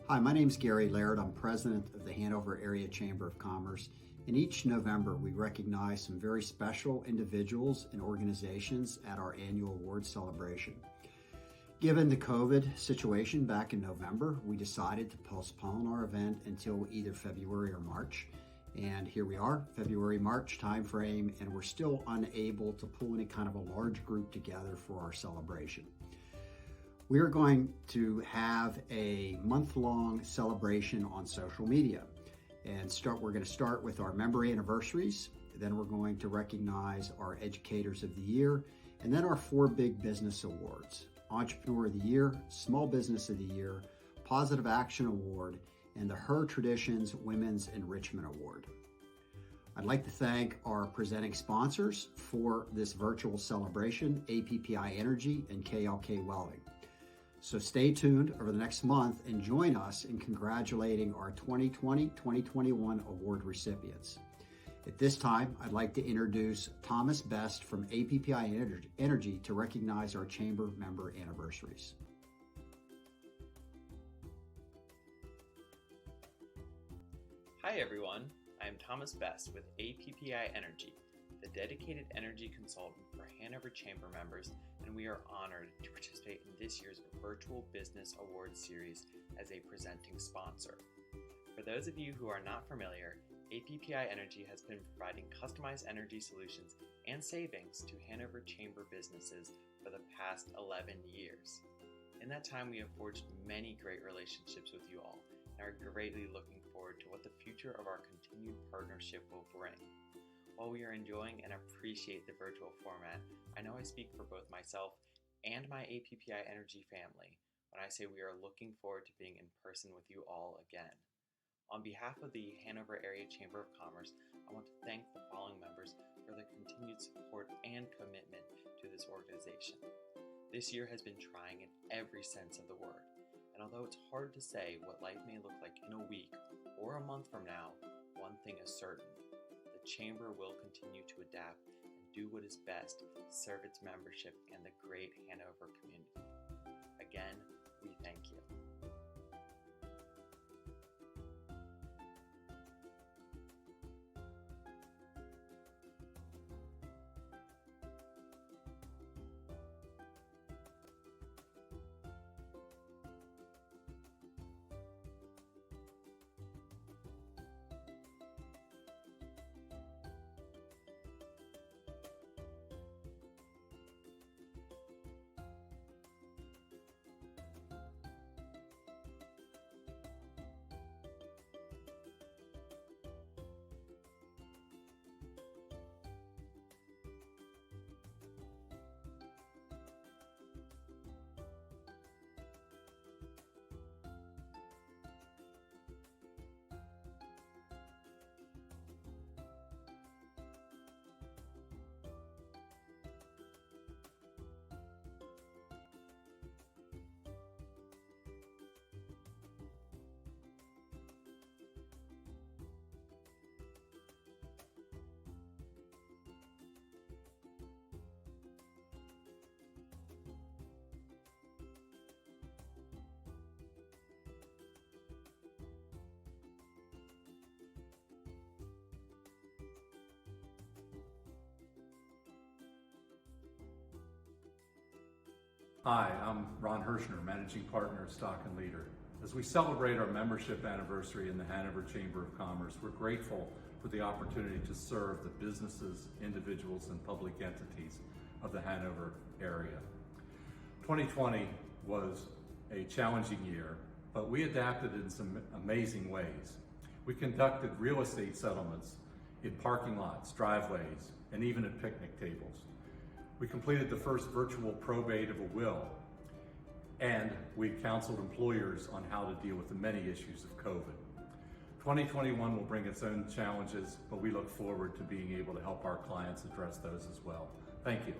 Hi, my name is Gary Laird. I'm president of the Hanover Area Chamber of Commerce. And each November, we recognize some very special individuals and organizations at our annual awards celebration. Given the COVID situation back in November, we decided to postpone our event until either February or March. And here we are, February, March timeframe, and we're still unable to pull any kind of a large group together for our celebration. We are going to have a month-long celebration on social media. And we're going to start with our member anniversaries. Then we're going to recognize our Educators of the Year, and then our 4 big business awards: Entrepreneur of the Year, Small Business of the Year, Positive Action Award, and the Her Traditions Women's Enrichment Award. I'd like to thank our presenting sponsors for this virtual celebration, APPI Energy and KLK Welding. So stay tuned over the next month and join us in congratulating our 2020-2021 award recipients. At this time, I'd like to introduce Thomas Best from APPI Energy to recognize our chamber member anniversaries. Hi everyone, I am Thomas Best with APPI Energy, the dedicated energy consultant for Hanover Chamber members, and we are honored to participate in this year's Virtual Business Awards Series as a presenting sponsor. For those of you who are not familiar, APPI Energy has been providing customized energy solutions and savings to Hanover Chamber businesses for the past 11 years. In that time, we have forged many great relationships with you all and are greatly looking forward to what the future of our continued partnership will bring. While we are enjoying and appreciate the virtual format, I know I speak for both myself and my APPI Energy family when I say we are looking forward to being in person with you all again. On behalf of the Hanover Area Chamber of Commerce, I want to thank the following members for their continued support and commitment to this organization. This year has been trying in every sense of the word, and although it's hard to say what life may look like in a week or a month from now, one thing is certain: the Chamber will continue to adapt and do what is best to serve its membership and the great Hanover community. Again, we thank you. Hi, I'm Ron Hirschner, Managing Partner at Stock and Leader. As we celebrate our membership anniversary in the Hanover Chamber of Commerce, we're grateful for the opportunity to serve the businesses, individuals, and public entities of the Hanover area. 2020 was a challenging year, but we adapted in some amazing ways. We conducted real estate settlements in parking lots, driveways, and even at picnic tables. We completed the first virtual probate of a will, and we counseled employers on how to deal with the many issues of COVID. 2021 will bring its own challenges, but we look forward to being able to help our clients address those as well. Thank you.